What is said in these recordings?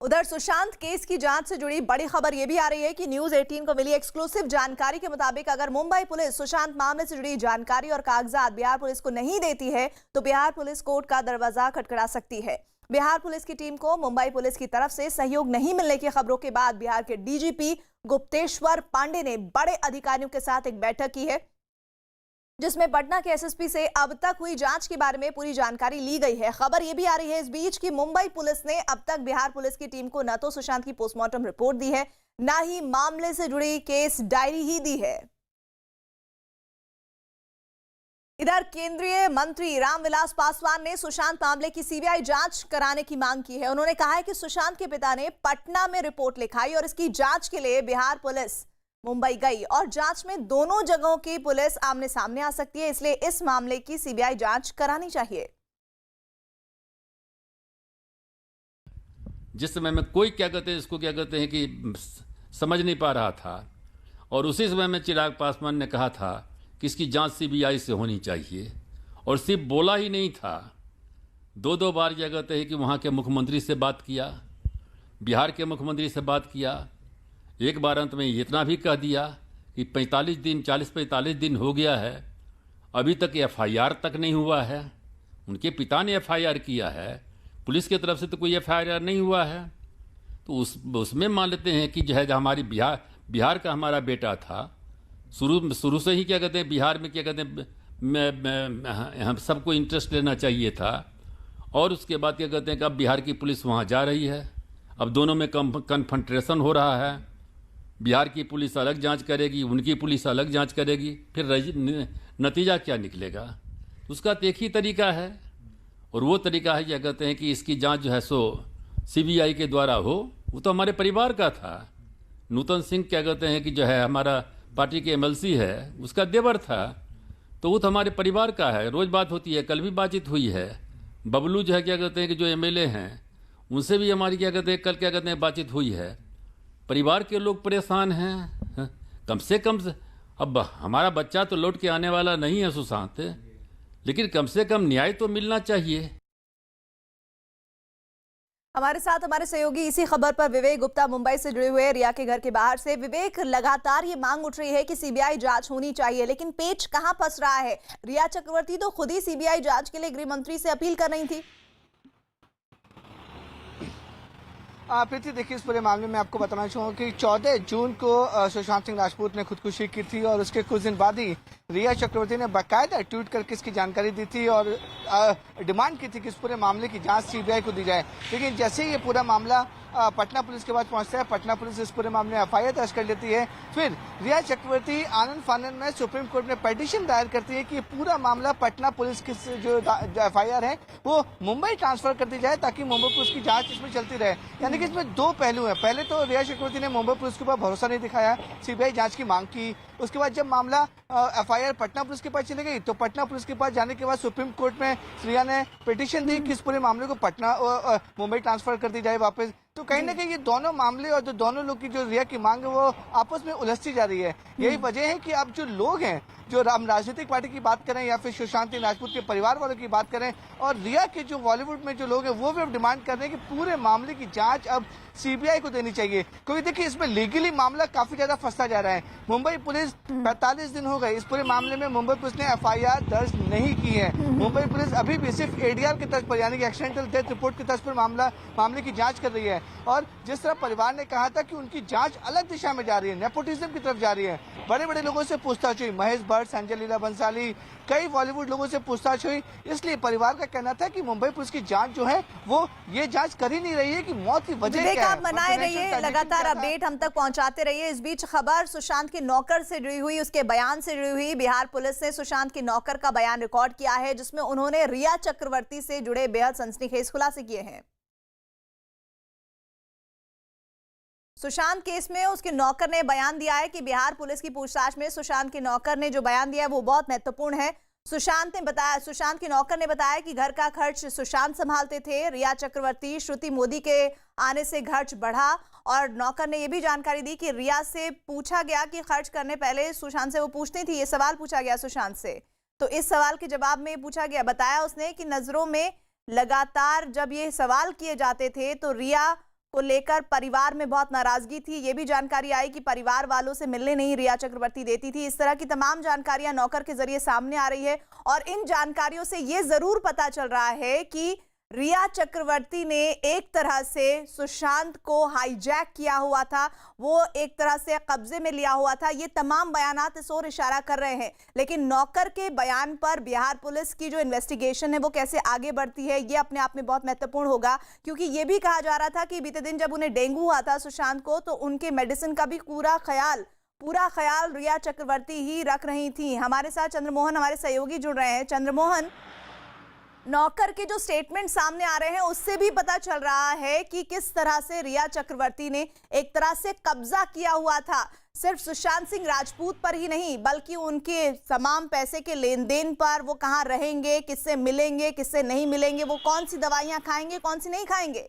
उधर सुशांत केस की जांच से जुड़ी बड़ी खबर यह भी आ रही है कि न्यूज 18 को मिली एक्सक्लूसिव जानकारी के मुताबिक अगर मुंबई पुलिस सुशांत मामले से जुड़ी जानकारी और कागजात बिहार पुलिस को नहीं देती है तो बिहार पुलिस कोर्ट का दरवाजा खटखटा सकती है। बिहार पुलिस की टीम को मुंबई पुलिस की तरफ से सहयोग नहीं मिलने की खबरों के बाद बिहार के डीजीपी गुप्तेश्वर पांडे ने बड़े अधिकारियों के साथ एक बैठक की है, जिसमें पटना के एसएसपी से अब तक हुई जांच के बारे में पूरी जानकारी ली गई है। खबर यह भी आ रही है इस बीच कि मुंबई पुलिस ने अब तक बिहार पुलिस की टीम को न तो सुशांत की पोस्टमार्टम रिपोर्ट दी है, न ही मामले से जुड़ी केस डायरी ही दी है। इधर केंद्रीय मंत्री रामविलास पासवान ने सुशांत मामले की सीबीआई जांच कराने की मांग की है। उन्होंने कहा है कि सुशांत के पिता ने पटना में रिपोर्ट लिखाई और इसकी जांच के लिए बिहार पुलिस मुंबई गई और जांच में दोनों जगहों की पुलिस आमने सामने आ सकती है, इसलिए इस मामले की सीबीआई जांच करानी चाहिए। जिस समय में कोई क्या कहते हैं इसको क्या कहते हैं कि समझ नहीं पा रहा था और उसी समय में चिराग पासवान ने कहा था कि इसकी जांच सीबीआई से होनी चाहिए और सिर्फ बोला ही नहीं था, दो बार क्या कहते हैं कि वहाँ के मुख्यमंत्री से बात किया, बिहार के मुख्यमंत्री से बात किया। एक बार अंत में इतना भी कह दिया कि 40-45 दिन हो गया है, अभी तक एफआईआर तक नहीं हुआ है। उनके पिता ने एफआईआर किया है, पुलिस की तरफ से तो कोई एफआईआर नहीं हुआ है। तो उसमें मान लेते हैं कि जो है हमारी बिहार का हमारा बेटा था, शुरू से ही क्या कहते हैं बिहार में क्या कहते हैं हम सबको इंटरेस्ट लेना चाहिए था। और उसके बाद क्या कहते हैं कि अब बिहार की पुलिस वहाँ जा रही है, अब दोनों में कन्फ्रंटेशन हो रहा है। बिहार की पुलिस अलग जांच करेगी, उनकी पुलिस अलग जांच करेगी, फिर नतीजा क्या निकलेगा? उसका तो एक ही तरीका है और वो तरीका है क्या कहते हैं कि इसकी जांच जो है सो सीबीआई के द्वारा हो। वो तो हमारे परिवार का था। नूतन सिंह क्या कहते हैं कि जो है हमारा पार्टी के एमएलसी है, उसका देवर था, तो वो तो हमारे परिवार का है। रोज़ बात होती है, कल भी बातचीत हुई है। बबलू जो है क्या कहते हैं कि जो एमएलए हैं उनसे भी हमारी क्या कहते हैं कल क्या कहते हैं बातचीत हुई है। परिवार के लोग परेशान हैं। कम से कम अब हमारा बच्चा तो लौट के आने वाला नहीं है सुशांत, लेकिन कम से कम न्याय तो मिलना चाहिए। हमारे साथ हमारे सहयोगी इसी खबर पर विवेक गुप्ता मुंबई से जुड़े हुए रिया के घर के बाहर से। विवेक, लगातार ये मांग उठ रही है कि सीबीआई जांच होनी चाहिए, लेकिन पेच कहां फंस रहा है? रिया चक्रवर्ती तो खुद ही सीबीआई जांच के लिए गृह मंत्री से अपील कर रही थी। प्रीति, देखिए इस पूरे मामले में आपको बताना चाहूँगा कि 14 जून को सुशांत सिंह राजपूत ने खुदकुशी की थी और उसके कुछ दिन बाद ही रिया चक्रवर्ती ने बाकायदा ट्वीट करके इसकी जानकारी दी थी और डिमांड की थी कि इस पूरे मामले की जांच सीबीआई को दी जाए। लेकिन जैसे ही ये पूरा मामला पटना पुलिस के पास पहुंचता है, पटना पुलिस इस पूरे मामले में एफआईआर दर्ज कर लेती है। फिर रिया चक्रवर्ती आनंद फानंद में सुप्रीम कोर्ट में पिटीशन दायर करती है कि पूरा मामला पटना पुलिस की जो एफआईआर है वो मुंबई ट्रांसफर कर दी जाए ताकि मुंबई पुलिस की जांच इसमें चलती रहे। यानी कि इसमें दो पहलू हैं। पहले तो रिया चक्रवर्ती ने मुंबई पुलिस के ऊपर भरोसा नहीं दिखाया, सीबीआई जांच की मांग की। उसके बाद जब मामला एफआईआर पटना पुलिस के पास चली गई तो पटना पुलिस के पास जाने के बाद सुप्रीम कोर्ट में रिया ने पिटीशन दी कि इस पूरे मामले को मुंबई ट्रांसफर कर दी जाए वापस। तो कहीं ना कहीं ये दोनों मामले और जो दोनों लोग की जो रिया की मांग है वो आपस में उलझती जा रही है। यही वजह है कि अब जो लोग हैं, जो हम राजनीतिक पार्टी की बात करें या फिर सुशांत सिंह राजपूत के परिवार वालों की बात करें और रिया के जो बॉलीवुड में जो लोग हैं वो भी अब डिमांड कर रहे हैं कि पूरे मामले की जांच अब सीबीआई को देनी चाहिए, क्योंकि देखिए इसमें लीगली मामला काफी ज्यादा फंसता जा रहा है। मुंबई पुलिस 45 दिन हो गए इस पूरे मामले में मुंबई पुलिस ने एफआईआर दर्ज नहीं की है। मुंबई पुलिस अभी भी सिर्फ एडीआर के तर्ज पर यानी कि एक्सीडेंटल डेथ रिपोर्ट के तर्ज पर मामले की जांच कर रही है। और जिस तरह परिवार ने कहा था कि उनकी जांच अलग दिशा में जा रही है, नेपोटिज्म की तरफ जा रही है, बड़े बड़े लोगों से पूछताछ हुई, महेश भट्ट, संजय लीला बंसाली, कई बॉलीवुड लोगों से पूछताछ हुई। इसलिए परिवार का कहना था कि मुंबई पुलिस की जांच जो है वो ये जांच कर ही नहीं रही है कि मौत की वजह क्या है। आप बनाए रहिए, लगातार अपडेट हम तक पहुंचाते रहिए। इस बीच खबर सुशांत के नौकर से जुड़ी हुई, उसके बयान से जुड़ी हुई। बिहार पुलिस ने सुशांत के नौकर का बयान रिकॉर्ड किया है जिसमें उन्होंने रिया चक्रवर्ती से जुड़े बेहद सनसनीखेज खुलासे किए हैं। सुशांत केस में उसके नौकर ने बयान दिया है कि बिहार पुलिस की पूछताछ में सुशांत के नौकर ने जो बयान दिया है वो बहुत महत्वपूर्ण है। सुशांत के नौकर ने बताया कि घर का खर्च सुशांत संभालते थे। रिया चक्रवर्ती, श्रुति मोदी के आने से खर्च बढ़ा और नौकर ने यह भी जानकारी दी कि रिया से पूछा गया कि खर्च करने पहले सुशांत से वो पूछती थी। ये सवाल पूछा गया सुशांत से, तो इस सवाल के जवाब में पूछा गया, बताया उसने कि नजरों में लगातार जब ये सवाल किए जाते थे तो रिया को लेकर परिवार में बहुत नाराजगी थी। ये भी जानकारी आई कि परिवार वालों से मिलने नहीं रिया चक्रवर्ती देती थी। इस तरह की तमाम जानकारियां नौकर के जरिए सामने आ रही है और इन जानकारियों से ये जरूर पता चल रहा है कि रिया चक्रवर्ती ने एक तरह से सुशांत को हाईजैक किया हुआ था, वो एक तरह से कब्जे में लिया हुआ था। ये तमाम बयानात इस ओर इशारा कर रहे हैं, लेकिन नौकर के बयान पर बिहार पुलिस की जो इन्वेस्टिगेशन है वो कैसे आगे बढ़ती है ये अपने आप में बहुत महत्वपूर्ण होगा, क्योंकि ये भी कहा जा रहा था कि बीते दिन जब उन्हें डेंगू हुआ था सुशांत को, तो उनके मेडिसिन का भी पूरा ख्याल रिया चक्रवर्ती ही रख रही थी। हमारे साथ चंद्रमोहन हमारे सहयोगी जुड़ रहे हैं। चंद्रमोहन, नौकर के जो स्टेटमेंट सामने आ रहे हैं उससे भी पता चल रहा है कि किस तरह से रिया चक्रवर्ती ने एक तरह से कब्जा किया हुआ था, सिर्फ सुशांत सिंह राजपूत पर ही नहीं बल्कि उनके तमाम पैसे के लेन देन पर, वो कहां रहेंगे, किससे मिलेंगे, किससे नहीं मिलेंगे, वो कौन सी दवाइयां खाएंगे, कौन सी नहीं खाएंगे।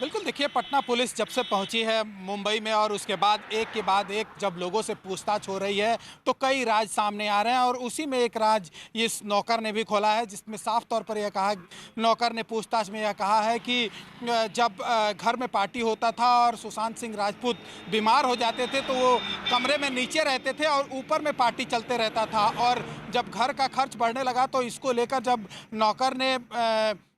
बिल्कुल, देखिए पटना पुलिस जब से पहुंची है मुंबई में और उसके बाद एक के बाद एक जब लोगों से पूछताछ हो रही है तो कई राज सामने आ रहे हैं और उसी में एक राज इस नौकर ने भी खोला है, जिसमें साफ तौर पर यह कहा, नौकर ने पूछताछ में यह कहा है कि जब घर में पार्टी होता था और सुशांत सिंह राजपूत बीमार हो जाते थे तो वो कमरे में नीचे रहते थे और ऊपर में पार्टी चलते रहता था, और जब घर का खर्च बढ़ने लगा तो इसको लेकर जब नौकर ने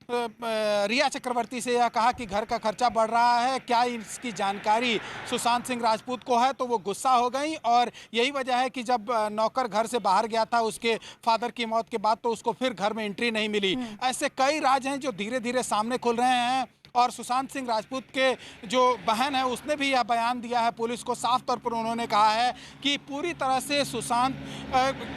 रिया चक्रवर्ती से यह कहा कि घर का खर्चा बढ़ रहा है, क्या इसकी जानकारी सुशांत सिंह राजपूत को है, तो वो गुस्सा हो गई। और यही वजह है कि जब नौकर घर से बाहर गया था उसके फादर की मौत के बाद तो उसको फिर घर में एंट्री नहीं मिली। ऐसे कई राज हैं जो धीरे धीरे सामने खुल रहे हैं और सुशांत सिंह राजपूत के जो बहन है उसने भी यह बयान दिया है पुलिस को। साफ तौर पर उन्होंने कहा है कि पूरी तरह से सुशांत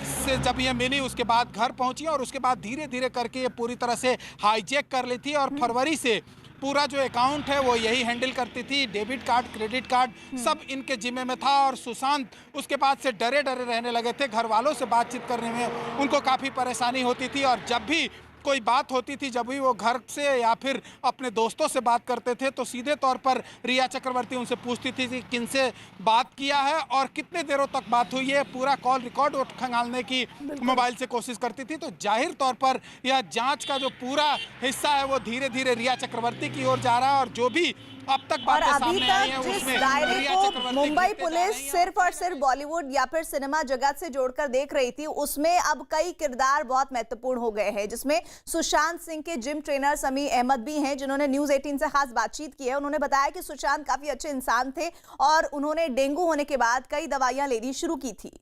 से जब ये मिली उसके बाद घर पहुंची और उसके बाद धीरे धीरे करके ये पूरी तरह से हाईजैक कर ली थी और फरवरी से पूरा जो अकाउंट है वो यही हैंडल करती थी। डेबिट कार्ड, क्रेडिट कार्ड सब इनके जिम्मे में था और सुशांत उसके बाद से डरे डरे रहने लगे थे। घर वालों से बातचीत करने में उनको काफ़ी परेशानी होती थी और जब भी कोई बात होती थी, जब भी वो घर से या फिर अपने दोस्तों से बात करते थे तो सीधे तौर पर रिया चक्रवर्ती उनसे पूछती थी कि किनसे बात किया है और कितने देरों तक बात हुई है। पूरा कॉल रिकॉर्ड खंगालने की मोबाइल से कोशिश करती थी। तो जाहिर तौर पर यह जांच का जो पूरा हिस्सा है वो धीरे धीरे रिया चक्रवर्ती की ओर जा रहा है और जो भी अब तक और बातें अभी सामने आई हैं तक जिस उसमें दायरे रिया को चक्रवर्ती मुंबई गिनते जा पुलिस रही हैं। सिर्फ और सिर्फ बॉलीवुड या फिर सिनेमा जगत से जोड़कर देख रही थी, उसमें अब कई किरदार बहुत महत्वपूर्ण हो गए हैं, जिसमें सुशांत सिंह के जिम ट्रेनर समी अहमद भी हैं, जिन्होंने न्यूज 18 से खास बातचीत की है। उन्होंने बताया कि सुशांत काफी अच्छे इंसान थे और उन्होंने डेंगू होने के बाद कई दवाइयां लेनी शुरू की थी।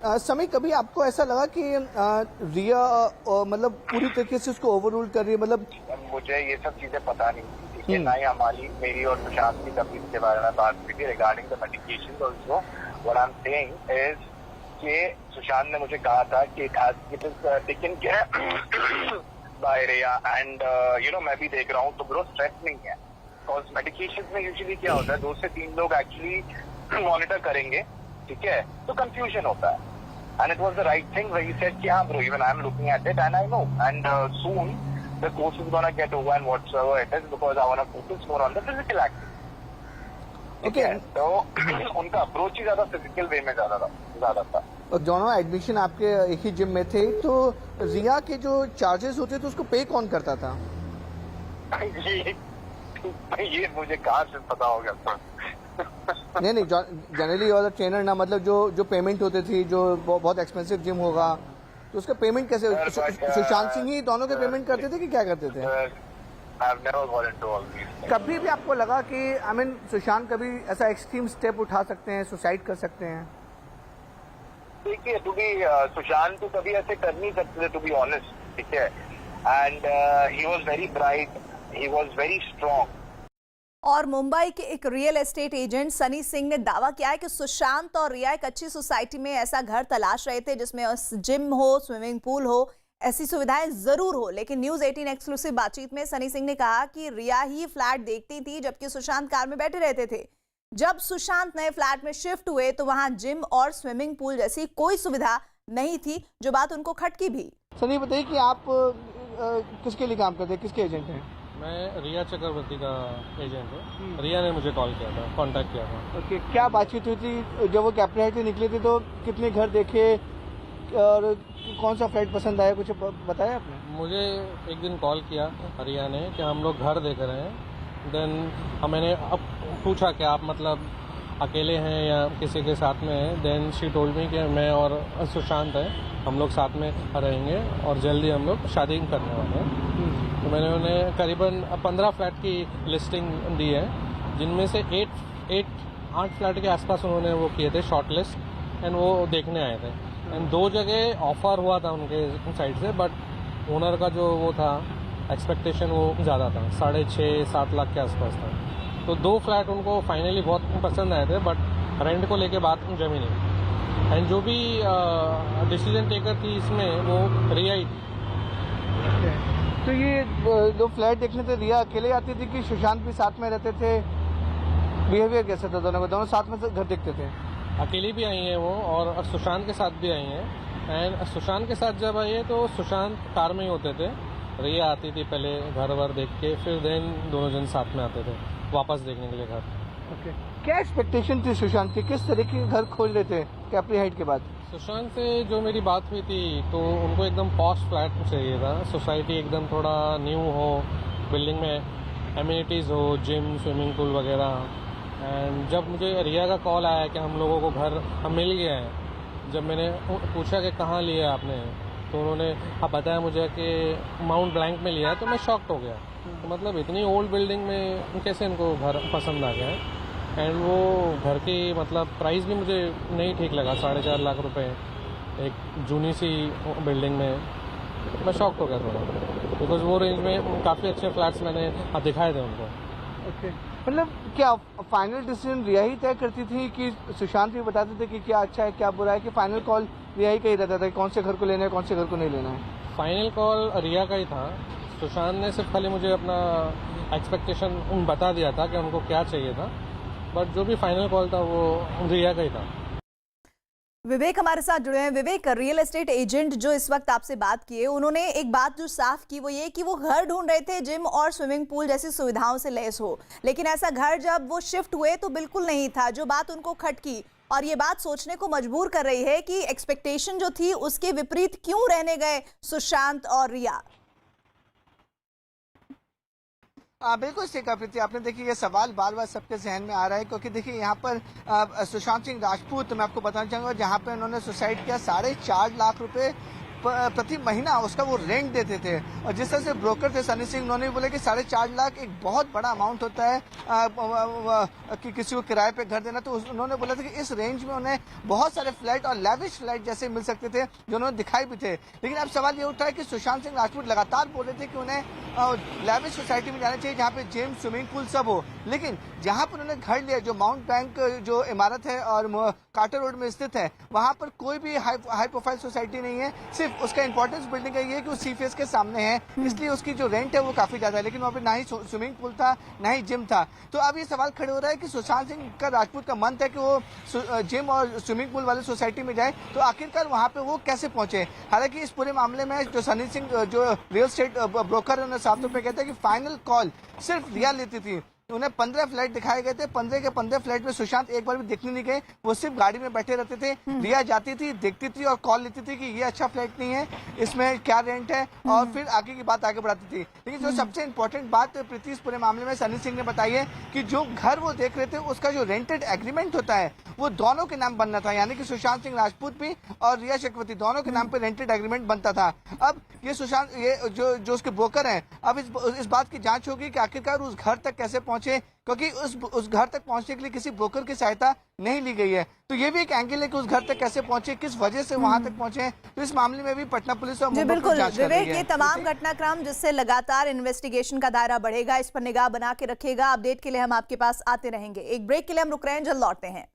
समय कभी आपको ऐसा लगा कि रिया मतलब पूरी तरीके से उसको ओवररूल कर रही है? मतलब मुझे ये सब चीजें पता नहीं थी, ठीक है, ना ही हमारी मेरी और सुशांत की कभी इसके बारे में बात हुई थी regarding the medication. Also what I am saying is कि सुशांत ने मुझे कहा था कि it is taken care by Rhea and you know मैं भी देख रहा हूँ तो ब्रो स्ट्रेस नहीं है। बिकॉज मेडिकेशन में यूजुअली क्या होता है 2 से 3 लोग एक्चुअली मॉनिटर करेंगे, ठीक है, तो कंफ्यूजन होता है। And it was the right thing where he said, "Yeah, bro, even I'm looking at it and I know. And soon the course is gonna get over and whatsoever it is because I wanna focus more on the physical activity." Okay. तो उनका approach ही ज्यादा physical वे में ज्यादा था। और दोनों admission आपके एक ही जिम में थे, तो रिया के जो चार्जेस होते थे उसको पे कौन करता था? ये मुझे कहाँ से पता होगा सर? नहीं जनरली और ट्रेनर ना, मतलब जो पेमेंट होती थी, जो बहुत एक्सपेंसिव जिम होगा तो उसका पेमेंट कैसे? सुशांत सिंह ही दोनों के पेमेंट करते थे कि क्या करते थे? I've never got into all these things. कभी भी आपको लगा कि सुशांत कभी ऐसा एक्सट्रीम स्टेप उठा सकते हैं, सुसाइड कर सकते हैं? देखिए सुशांत तो कभी ऐसे कर नहीं सकते, टू बी ऑनेस्ट, ठीक है, and he was very bright, he was very strong. और मुंबई के एक real estate agent Sunny Singh ने दावा किया है कि सुशांत और रिया एक अच्छी सोसाइटी में ऐसा घर तलाश रहे थे जिसमें जिम हो, स्विमिंग पूल हो, ऐसी सुविधाएं जरूर हो। लेकिन न्यूज 18 एक्सक्लूसिव बातचीत में सनी सिंह ने कहा कि रिया ही फ्लैट देखती थी जबकि सुशांत कार में बैठे रहते थे। जब सुशांत नए फ्लैट में शिफ्ट हुए तो वहां जिम और स्विमिंग पूल जैसी कोई सुविधा नहीं थी, जो बात उनको खटकी भी। सनी, बताइए कि आप किसके लिए काम करते हैं, किसके एजेंट हैं? मैं रिया चक्रवर्ती का एजेंट हूँ। रिया ने मुझे कॉल किया था, कांटेक्ट किया था। ओके, क्या बातचीत हुई थी जब वो कैप्टन हाइट से निकले थे? तो कितने घर देखे और कौन सा फ्लैट पसंद आया, कुछ बताया आपने? मुझे एक दिन कॉल किया रिया ने कि हम लोग घर देख रहे हैं। देन मैंने अब पूछा कि आप मतलब अकेले हैं या किसी के साथ में हैं। देन शी टोल्ड मी कि मैं और सुशांत हैं, हम लोग साथ में रहेंगे और जल्दी हम लोग शादी करने वाले हैं। तो मैंने उन्हें करीबन 15 फ्लैट की लिस्टिंग दी है, जिनमें से 8 फ्लैट के आसपास उन्होंने वो किए थे शॉर्ट लिस्ट, एंड वो देखने आए थे। एंड 2 जगह ऑफर हुआ था उनके साइड से, बट ओनर का जो वो था एक्सपेक्टेशन वो ज़्यादा था, 6.5-7 लाख के आसपास था। तो 2 फ्लैट उनको फाइनली बहुत पसंद आए थे, बट रेंट को लेके बात जमी नहीं। एंड जो भी डिसीजन टेकर थी इसमें वो रिया ही। तो ये 2 फ्लैट देखने थे, रिया अकेले आती थी कि सुशांत भी साथ में रहते थे? बिहेवियर कैसा था दोनों का? दोनों साथ में घर देखते थे? अकेली भी आई हैं वो और सुशांत के साथ भी आई हैं। एंड सुशांत के साथ जब आई है तो सुशांत कार में ही होते थे, रिया आती थी पहले घर वर देख के, फिर देन दोनों जन साथ में आते थे वापस देखने के लिए घर। ओके, क्या एक्सपेक्टेशन थी सुशांत की? किस तरीके के घर खोज रहे थे कैप्टन हाइट के बाद? सुशांत से जो मेरी बात हुई थी तो उनको एकदम पॉश फ्लैट चाहिए था, सोसाइटी एकदम थोड़ा न्यू हो, बिल्डिंग में एमिनिटीज़ हो, जिम, स्विमिंग पूल वगैरह। एंड जब मुझे रिया का कॉल आया कि हम लोगों को घर मिल गया है, जब मैंने पूछा कि कहाँ लिया आपने, तो उन्होंने बताया मुझे कि माउंट ब्लैंक में लिया है। तो मैं शॉक्ड हो गया, तो मतलब इतनी ओल्ड बिल्डिंग में कैसे इनको घर पसंद आ गया है। एंड वो घर की मतलब प्राइस भी मुझे नहीं ठीक लगा, 4.5 लाख रुपए एक जूनी सी बिल्डिंग में। मैं शॉक हो गया थोड़ा, बिकॉज वो रेंज में काफ़ी अच्छे फ्लैट्स मैंने दिखाए थे उनको। ओके, मतलब क्या फाइनल डिसीजन रिया ही तय करती थी कि सुशांत भी बताते थे कि क्या अच्छा है क्या बुरा है, कि फाइनल कॉल रिया ही का ही रहता था कौन से घर को लेना है कौन से घर को नहीं लेना है? फाइनल कॉल रिया का ही था। सुशांत ने सिर्फ खाली मुझे अपना एक्सपेक्टेशन बता दिया था कि उनको क्या चाहिए था, बट जो भी फाइनल कॉल था वो रिया का ही था। विवेक हमारे साथ जुड़े हैं। विवेक, रियल एस्टेट एजेंट जो इस वक्त आपसे बात किए, उन्होंने एक बात जो साफ की वो ये कि वो घर ढूंढ रहे थे जिम और स्विमिंग पूल जैसी सुविधाओं से लैस हो, लेकिन ऐसा घर जब वो शिफ्ट हुए तो बिल्कुल नहीं था। जो बात उनको खटकी और ये बात सोचने को मजबूर कर रही है कि एक्सपेक्टेशन जो थी उसके विपरीत क्यों रहने गए सुशांत और रिया। बिल्कुल सही कहा प्रीति आपने। देखिए ये सवाल बार बार सबके जहन में आ रहा है, क्योंकि देखिए यहाँ पर सुशांत सिंह राजपूत, मैं आपको बताना चाहूँगा, जहाँ पे उन्होंने सुसाइड किया 4.5 लाख रुपए प्रति महीना उसका वो रेंट देते थे। और जिस तरह से ब्रोकर थे सनी सिंह, उन्होंने बोले कि 4.5 लाख एक बहुत बड़ा अमाउंट होता है कि किसी को किराए पे घर देना। तो उन्होंने बोला था कि इस रेंज में उन्हें बहुत सारे फ्लैट और लैविश फ्लैट जैसे मिल सकते थे, जो उन्होंने दिखाई भी थे। लेकिन अब सवाल ये उठा है कि सुशांत सिंह राजपूत लगातार बोल रहे थे कि उन्हें लैविश सोसाइटी में जाना चाहिए जहाँ पे जिम, स्विमिंग पूल सब हो। लेकिन जहाँ पर उन्होंने घर लिया, जो माउंट बैंक जो इमारत है और कार्टर रोड में स्थित है, वहाँ पर कोई भी हाई प्रोफाइल सोसाइटी नहीं है। सिर्फ उसका इंपॉर्टेंस बिल्डिंग का ये है कि वो सी फेस के सामने है, इसलिए उसकी जो रेंट है वो काफी ज्यादा है। लेकिन वहाँ पे ना ही स्विमिंग पूल था ना ही जिम था। तो अब ये सवाल खड़े हो रहा है कि सुशांत सिंह का राजपूत का मन था कि वो जिम और स्विमिंग पूल वाली सोसाइटी में जाए, तो आखिरकार वहाँ पे वो कैसे पहुंचे। हालांकि इस पूरे मामले में जो सनी सिंह जो रियल एस्टेट ब्रोकर है, उन्होंने साफ तौर पर कहते हैं कि फाइनल कॉल सिर्फ रिया लेती थी। उन्हें 15 फ्लैट दिखाए गए थे, 15 के 15 फ्लैट में सुशांत एक बार भी देखने नहीं गए। वो सिर्फ गाड़ी में बैठे रहते थे, रिया जाती थी, देखती थी और कॉल लेती थी कि ये अच्छा फ्लैट नहीं है, इसमें क्या रेंट है, और फिर आगे की बात आगे बढ़ाती थी। लेकिन जो सबसे इंपॉर्टेंट बात प्रीति इस पूरे मामले में सनी सिंह ने बताई है कि जो घर वो देख रहे थे उसका जो रेंटेड एग्रीमेंट होता है वो दोनों के नाम बनना था, यानी कि सुशांत सिंह राजपूत भी और रिया चक्रवर्ती दोनों के नाम पे रेंटेड एग्रीमेंट बनता था। अब ये सुशांत ये जो उसके ब्रोकर हैं, अब इस बात की जांच होगी कि आखिरकार उस घर तक कैसे पहुंचे, क्योंकि उस घर तक पहुंचने के लिए किसी ब्रोकर की सहायता नहीं ली गई है। तो ये भी एक एंगल है कि उस घर तक कैसे पहुंचे, किस वजह से वहां तक पहुंचे। तो इस मामले में भी पटना पुलिस और मुंबई पुलिस जांच कर रही है। विवेक, ये तमाम घटनाक्रम जिससे लगातार इन्वेस्टिगेशन का दायरा बढ़ेगा, इस पर निगाह बना के रखिएगा। अपडेट के लिए हम आपके पास आते रहेंगे। एक ब्रेक के लिए हम रुक रहे हैं, जल्द लौटते हैं।